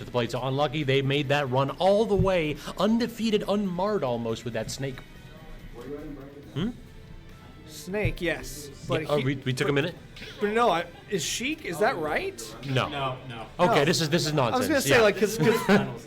the plate. So Unlucky, they made that run all the way, undefeated, unmarred almost with that snake. Snake, yes. But we took a minute? But no, is Sheik, is that right? No. No. Okay, No. this is nonsense. I was gonna say because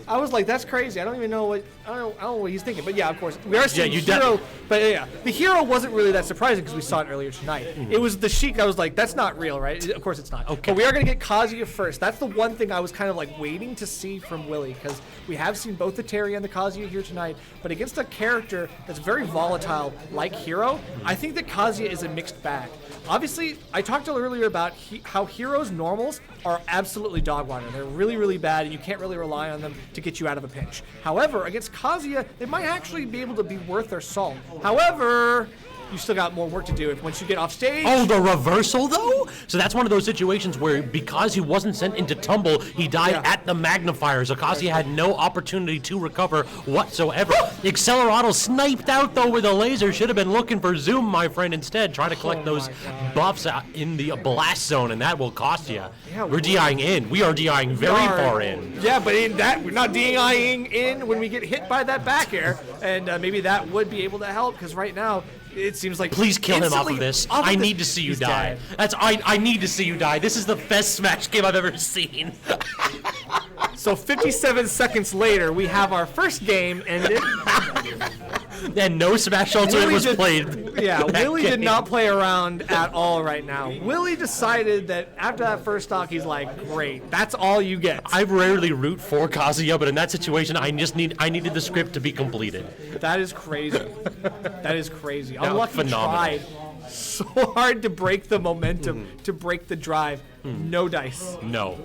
I was like, that's crazy. I don't even know what I don't know what he's thinking. But yeah, of course we are seeing Hero. But yeah, the Hero wasn't really that surprising because we saw it earlier tonight. It was the Sheik. I was like, that's not real, right? Of course it's not. Okay. But we are gonna get Kazuya first. That's the one thing I was kind of like waiting to see from Willy because we have seen both the Terry and the Kazuya here tonight. But against a character that's very volatile like Hero, I think that Kazuya is a mixed bag. Obviously, I talked earlier about how Hero's normals are absolutely dog water. They're really, really bad, and you can't really rely on them to get you out of a pinch. However, against Kazuya, they might actually be able to be worth their salt. However, you still got more work to do once you get off stage. Oh, the reversal, though? So that's one of those situations where because he wasn't sent into tumble, he died at the magnifier. So Kazuya had no opportunity to recover whatsoever. The Accelerado sniped out, though, with a laser. Should have been looking for Zoom, my friend, instead. Trying to collect those buffs in the blast zone, and that will cost you. Yeah, we're DIing in. We are DIing very far in. Yeah, but in that, we're not DIing in when we get hit by that back air. And maybe that would be able to help, because right now, it seems like please kill him off of this. I need to see you die. I need to see you die. This is the best Smash game I've ever seen. So 57 seconds later, we have our first game ended. And no Smash Ultimate was played. Yeah, Willy did not play around at all right now. Willy decided that after that first stock, he's like, great, that's all you get. I rarely root for Kazuya, but in that situation, I needed the script to be completed. That is crazy. That is crazy. Unlucky phenomenal. tried so hard to break the momentum, to break the drive. No dice. No.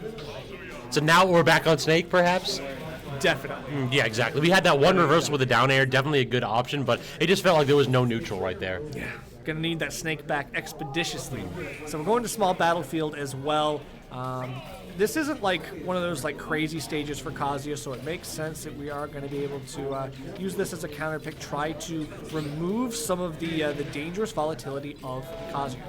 So now we're back on Snake, perhaps? Definitely. Yeah, exactly. We had that one reversal with a down air, definitely a good option, but it just felt like there was no neutral right there. Yeah. Gonna need that Snake back expeditiously. So we're going to small battlefield as well. This isn't like one of those like crazy stages for Kazuya, so it makes sense that we are going to be able to use this as a counter pick, try to remove some of the dangerous volatility of Kazuya.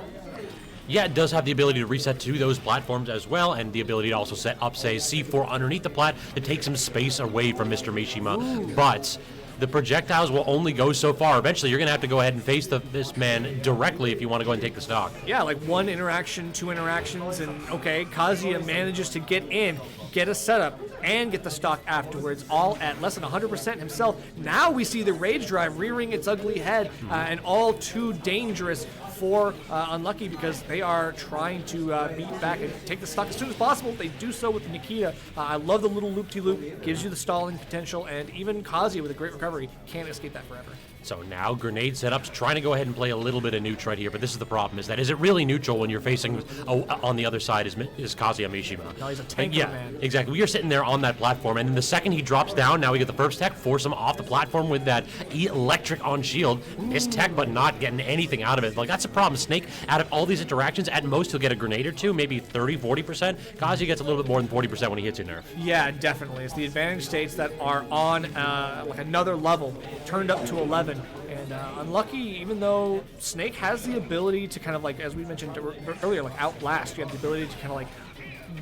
Yeah, it does have the ability to reset to those platforms as well, and the ability to also set up, say, C4 underneath the plat to take some space away from Mr. Mishima. Ooh. But the projectiles will only go so far. Eventually, you're going to have to go ahead and face this man directly if you want to go ahead and take the stock. Yeah, like one interaction, two interactions, and okay, Kazuya manages to get in, get a setup, and get the stock afterwards, all at less than 100% himself. Now we see the Rage Drive rearing its ugly head, and all too dangerous for Unlucky because they are trying to beat back and take the stock as soon as possible. They do so with Nikita. I love the little loop-de-loop, gives you the stalling potential, and even Kazuya with a great recovery can't escape that forever. So now grenade setups, trying to go ahead and play a little bit of neutral right here, but this is the problem, is it really neutral when you're facing, on the other side is Kazuya Mishima. No, he's a tanker, man. Exactly. We are sitting there on that platform, and then the second he drops down, now we get the first tech, force him off the platform with that electric on shield. Miss tech, but not getting anything out of it. Like, that's the problem. Snake, out of all these interactions, at most he'll get a grenade or two, maybe 30, 40%. Kazuya gets a little bit more than 40% when he hits your nerf. Yeah, definitely. It's the advantage states that are on like another level, turned up to 11. And Unlucky, even though Snake has the ability to kind of like, as we mentioned earlier, like outlast, you have the ability to kind of like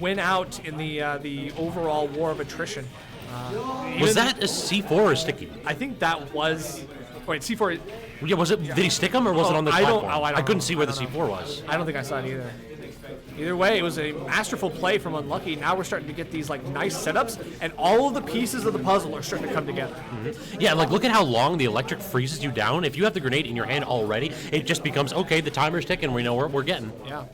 win out in the overall war of attrition. Was that a C4 or sticky? I think that was. Wait, C4. Yeah, was it? Did he stick him or was it on the platform? I couldn't see where the C4 was. I don't think I saw it either. Either way, it was a masterful play from Unlucky. Now we're starting to get these like nice setups, and all of the pieces of the puzzle are starting to come together. Mm-hmm. Yeah, like look at how long the electric freezes you down. If you have the grenade in your hand already, it just becomes, okay, the timer's ticking, we know what we're getting. Yeah.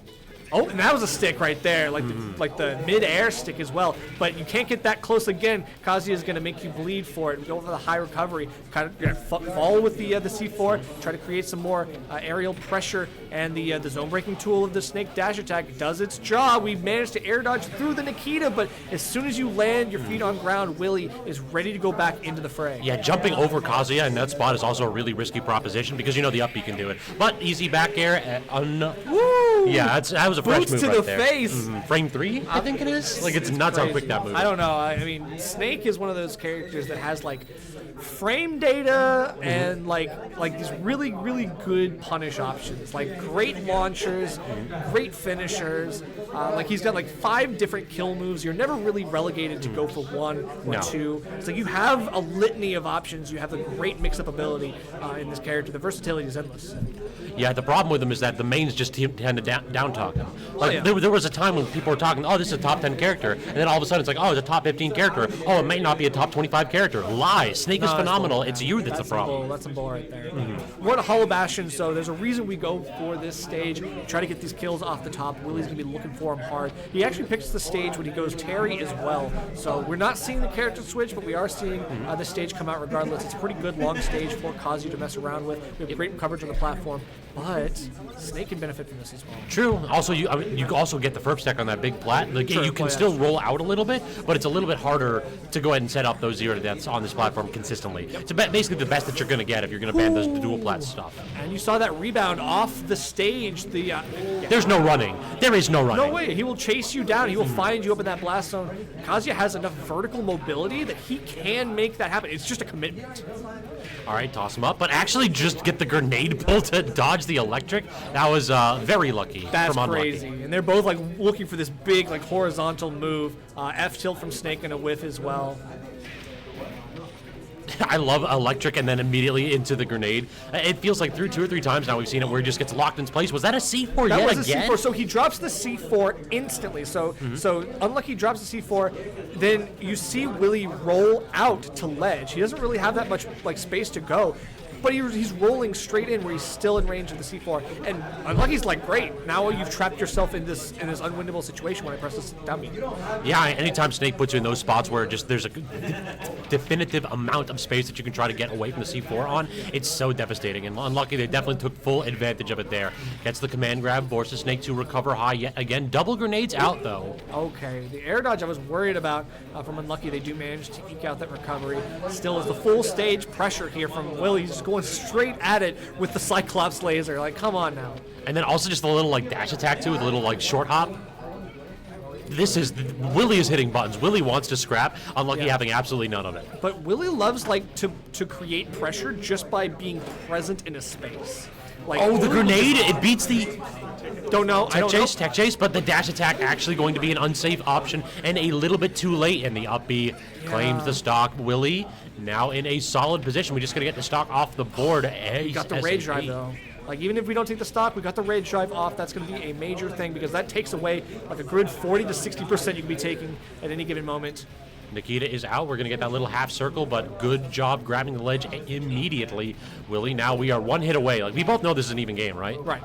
Oh, and that was a stick right there, like the mid-air stick as well. But you can't get that close again. Kazuya is going to make you bleed for it. Go for the high recovery. Kind of fall with the C4. Try to create some more aerial pressure. And the zone-breaking tool of the Snake dash attack does its job. We managed to air dodge through the Nikita, but as soon as you land your feet on ground, Willy is ready to go back into the fray. Yeah, jumping over Kazuya in that spot is also a really risky proposition because you know the up B can do it. But easy back air. Woo! Yeah, that was a fresh Boots move to right the there. face. Frame 3, I think it is. Like, it's nuts how quick that move is. I don't know. I mean, Snake is one of those characters that has like frame data and like these really, really good punish options. Like great launchers, great finishers. Like he's got like 5 different kill moves. You're never really relegated to go for 1 or 2. It's like you have a litany of options. You have a great mix-up ability in this character. The versatility is endless. Yeah, the problem with him is that the mains just tend to down talk him. Like there was a time when people were talking, oh, this is a top 10 character, and then all of a sudden it's like, oh, it's a top 15 character. Oh, it might not be a top 25 character. Lies. Snake is phenomenal. It's you that's the problem. That's some bull right there. We're at a Hollow Bastion, so there's a reason we go for this stage. Try to get these kills off the top. Willie's going to be looking for him hard. He actually picks the stage when he goes Terry as well. So we're not seeing the character switch, but we are seeing the stage come out regardless. It's a pretty good long stage for Kazuya to mess around with. We have great coverage on the platform, but Snake can benefit from this as well. True. Also, you also get the first stack on that big plat. Like, you can still roll out a little bit, but it's a little bit harder to go ahead and set up those 0 to deaths on this platform consistently. It's basically the best that you're going to get if you're going to ban those dual plat stuff. And you saw that rebound off the stage. There's no running. There is no running. No way. He will chase you down. He will find you up in that blast zone. Kazuya has enough vertical mobility that he can make that happen. It's just a commitment. All right, toss him up, but actually just get the grenade pull to dodge the electric. That was very lucky. That's from crazy. Unlucky. And they're both like looking for this big like horizontal move. F tilt from Snake and a whiff as well. I love electric and then immediately into the grenade. It feels like through 2 or 3 times now we've seen it where he just gets locked in place. Was that a C4 That yet was again? a C4. So he drops the C4 instantly. So Unlucky drops the C4. Then you see Willy roll out to ledge. He doesn't really have that much like space to go. But he's rolling straight in where he's still in range of the C4. And Unlucky's like, great, now you've trapped yourself in this unwinnable situation when I press this down. Yeah, anytime Snake puts you in those spots where just there's a definitive amount of space that you can try to get away from the C4 on, it's so devastating. And Unlucky, they definitely took full advantage of it there. Gets the command grab, forces Snake to recover high yet again. Double grenades out, though. Okay, the air dodge I was worried about from Unlucky. They do manage to eke out that recovery. Still is the full stage pressure here from Willy. He's just going straight at it with the Cyclops laser. Like, come on now. And then also just a little like dash attack too with a little like short hop. Willy is hitting buttons. Willy wants to scrap. Unlucky having absolutely none of it. But Willy loves like to create pressure just by being present in a space. Like, the grenade! It beats the don't know. Tech chase, but the dash attack actually going to be an unsafe option and a little bit too late. And the up B claims the stock. Willy now in a solid position. We just gotta get the stock off the board. We got the rage drive though. Like, even if we don't take the stock, we got the rage drive off. That's going to be a major thing because that takes away like a good 40 to 60% you can be taking at any given moment. Nikita is out. We're going to get that little half circle, but good job grabbing the ledge immediately. Willy, now we are 1 hit away. Like, we both know this is an even game, right? Right.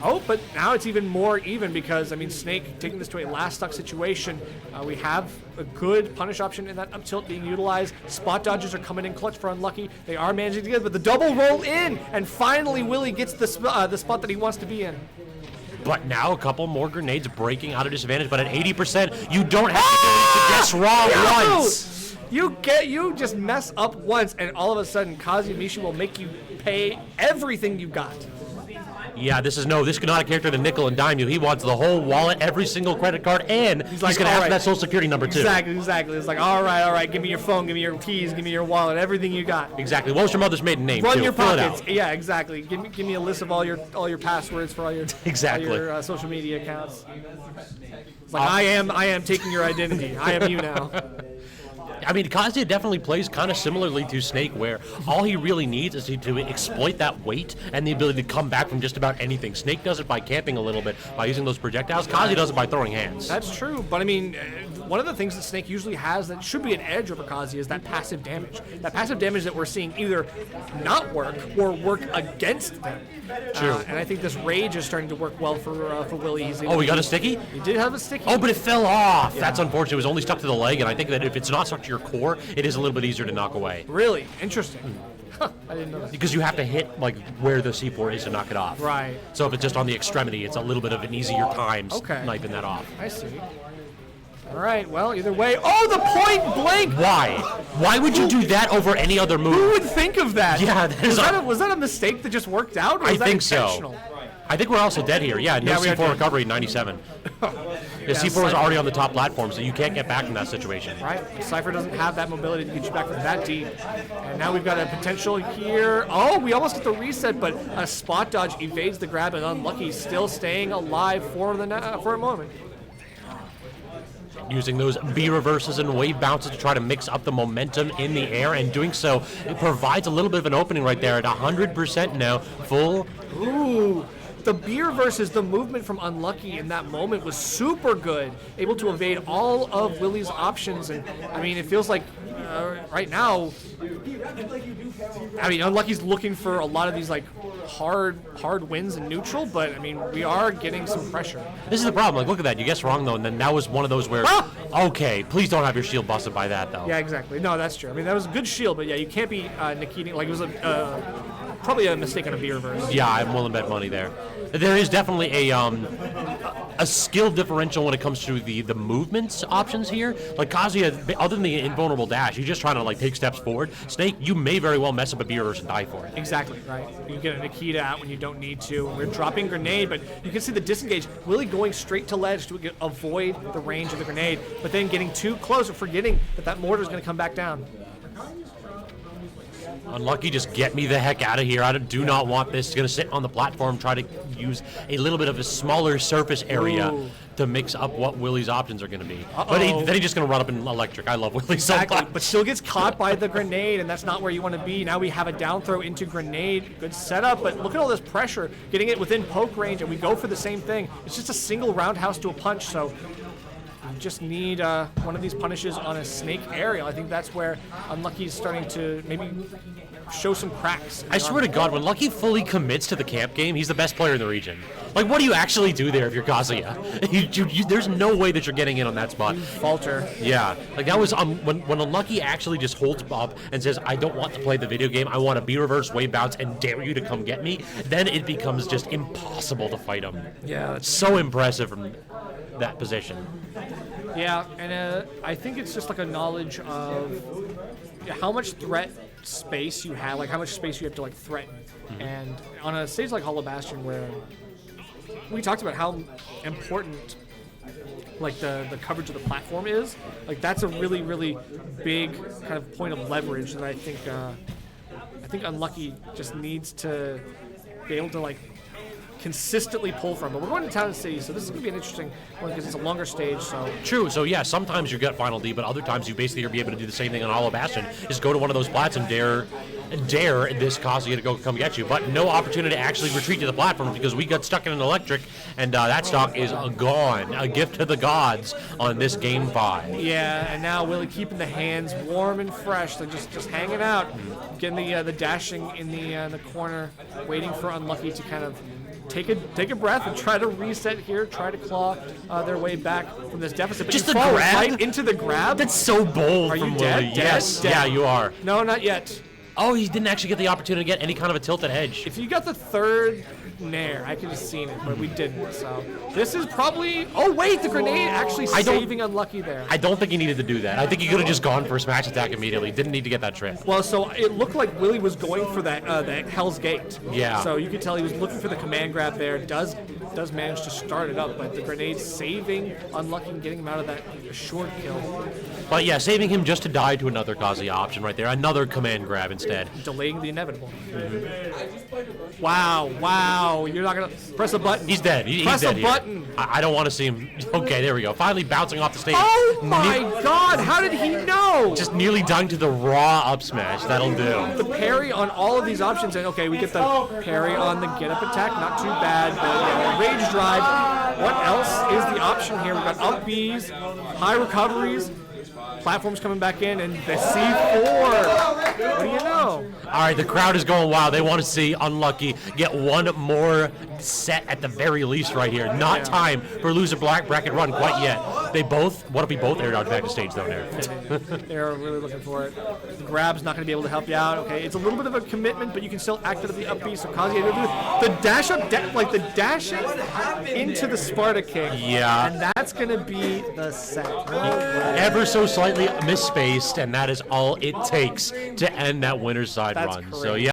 Oh, but now it's even more even because, I mean, Snake taking this to a last stuck situation. We have a good punish option in that up tilt being utilized. Spot dodges are coming in clutch for Unlucky. They are managing to get it, but the double roll in, and finally Willy gets the spot that he wants to be in. But now a couple more grenades breaking out of disadvantage, but at 80%, you don't have to guess wrong once. You just mess up once, and all of a sudden, Kazuya Mishi will make you pay everything you got. Yeah, this is not a character to nickel and dime you. He wants the whole wallet, every single credit card, and he's going to ask for that social security number too. Exactly. It's like, all right, give me your phone, give me your keys, give me your wallet, everything you got. Exactly. What was your mother's maiden name? Run your pockets. Yeah, exactly. Give me a list of all your passwords for all your social media accounts. It's like, I am taking your identity. I am you now. I mean, Kazuya definitely plays kind of similarly to Snake, where all he really needs is to exploit that weight and the ability to come back from just about anything. Snake does it by camping a little bit, by using those projectiles. Kazuya does it by throwing hands. That's true, but I mean, one of the things that Snake usually has that should be an edge over Kazuya is that passive damage. That passive damage that we're seeing either not work or work against them. True. And I think this rage is starting to work well for Willy. We got a sticky? He did have a sticky. Oh, but it fell off. Yeah. That's unfortunate. It was only stuck to the leg, and I think that if it's not stuck to your core, it is a little bit easier to knock away. Really? Interesting. I didn't know that. Because you have to hit like where the C4 is to knock it off. Right. So if it's just on the extremity, it's a little bit of an easier time sniping that off. I see. All right, well, either way. Oh, the point blank! Why? Why would you do that over any other move? Who would think of that? Yeah, was that a mistake that just worked out, or was that intentional? I think we're also dead here. Yeah, no Yeah, we are C4 dead. recovery in 97. The C4 is Cypher- already on the top platform, so you can't get back in that situation. Right. Cypher doesn't have that mobility to get you back from that deep. And now we've got a potential here. Oh, we almost get the reset, but a spot dodge evades the grab, and Unlucky still staying alive for a moment. Using those B reverses and wave bounces to try to mix up the momentum in the air, and doing so, it provides a little bit of an opening right there at 100% now. Full. Ooh. The B versus the movement from Unlucky in that moment was super good, able to evade all of Willy's options, and I mean, it feels like right now, I mean, Unlucky's looking for a lot of these like hard wins in neutral, but I mean, we are getting some pressure. This is the problem. Like, look at that. You guessed wrong though, and then that was one of those where. Okay, please don't have your shield busted by that though. Yeah, exactly. No, that's true. I mean, that was a good shield, but yeah, you can't be Nikita. Like, it was probably a mistake on a B reverse. Yeah, I'm willing to bet money there. There is definitely a skill differential when it comes to the movements options here. Like Kazuya, other than the invulnerable dash, he's just trying to like take steps forward. Snake, you may very well mess up a B reverse and die for it. Exactly, right. You get a Nikita out when you don't need to. We're dropping grenade, but you can see the disengage. Willy going straight to ledge to avoid the range of the grenade, but then getting too close and forgetting that mortar is going to come back down. Unlucky, just get me the heck out of here. I do not want this. It's going to sit on the platform, try to use a little bit of a smaller surface area to mix up what Willy's options are going to be. But then he's just going to run up in electric. I love Willy so much. But still gets caught by the grenade, and that's not where you want to be. Now we have a down throw into grenade. Good setup, but look at all this pressure, getting it within poke range, and we go for the same thing. It's just a single roundhouse to a punch, so you just need one of these punishes on a Snake aerial. I think that's where Unlucky is starting to maybe show some cracks. I swear to God, when Lucky fully commits to the camp game, he's the best player in the region. Like, what do you actually do there if you're Kazuya? There's no way that you're getting in on that spot. Falter. Yeah, like that was when Unlucky actually just holds up and says, I don't want to play the video game, I want to be reverse wave bounce and dare you to come get me, then it becomes just impossible to fight him. Yeah. It's so impressive from that position. Yeah, and I think it's just like a knowledge of how much threat space you have, like how much space you have to like threaten. And on a stage like Hollow Bastion, where we talked about how important like the coverage of the platform is, like that's a really, really big kind of point of leverage that I think Unlucky just needs to be able to like consistently pull from. But we're going to Town and City, so this is going to be an interesting one because it's a longer stage. So true. So yeah, sometimes you get Final D, but other times you basically are be able to do the same thing on Hollow Bastion. Is go to one of those plats and dare this Kazuya to come get you, but no opportunity to actually retreat to the platform because we got stuck in an electric, and that stock is gone. A gift to the gods on this game 5. Yeah, and now Willy keeping the hands warm and fresh. They're just hanging out, getting the dashing in the corner, waiting for Unlucky to kind of take a breath and try to reset here, try to claw their way back from this deficit. But Just you the fall grab? right into the grab. That's so bold Are from you dead? Willy. Dead? Yes, Dead? yeah, you are. No, not yet. Oh, he didn't actually get the opportunity to get any kind of a tilted edge. If you got the third nair, I could have seen it, but we didn't. So this is probably. Oh wait, the grenade actually saving Unlucky there. I don't think he needed to do that. I think he could have just gone for a smash attack immediately. Didn't need to get that trip. Well, so it looked like Willy was going for that Hell's Gate. Yeah. So you could tell he was looking for the command grab there. Does manage to start it up, but the grenade saving Unlucky and getting him out of that assured kill. But yeah, saving him just to die to another Kazuya option right there. Another command grab instead. Delaying the inevitable. Wow. You're not going to press a button. He's dead. He's press dead a here. button. I don't want to see him. Okay, there we go. Finally bouncing off the stage. Oh my God, how did he know? Just nearly dying to the raw up smash. That'll do. The parry on all of these options, and okay, we get the parry on the get up attack, not too bad, but yeah, rage drive. What else is the option here? We've got up Bs, high recoveries, platforms coming back in, and the C4. What do you know? All right, the crowd is going wild. They want to see Unlucky get one more set at the very least right here. Not time for loser black bracket run quite yet. They both, what if we both air dodge back to stage though there? They're really looking for it. The grab's not going to be able to help you out. Okay, it's a little bit of a commitment, but you can still activate the up B. So Kazuya, the dash up, like the dashing into the Sparta kick. Yeah. And that's going to be the set. Ever so slightly misspaced, and that is all it takes to end that winner's side That's run. crazy. So yeah.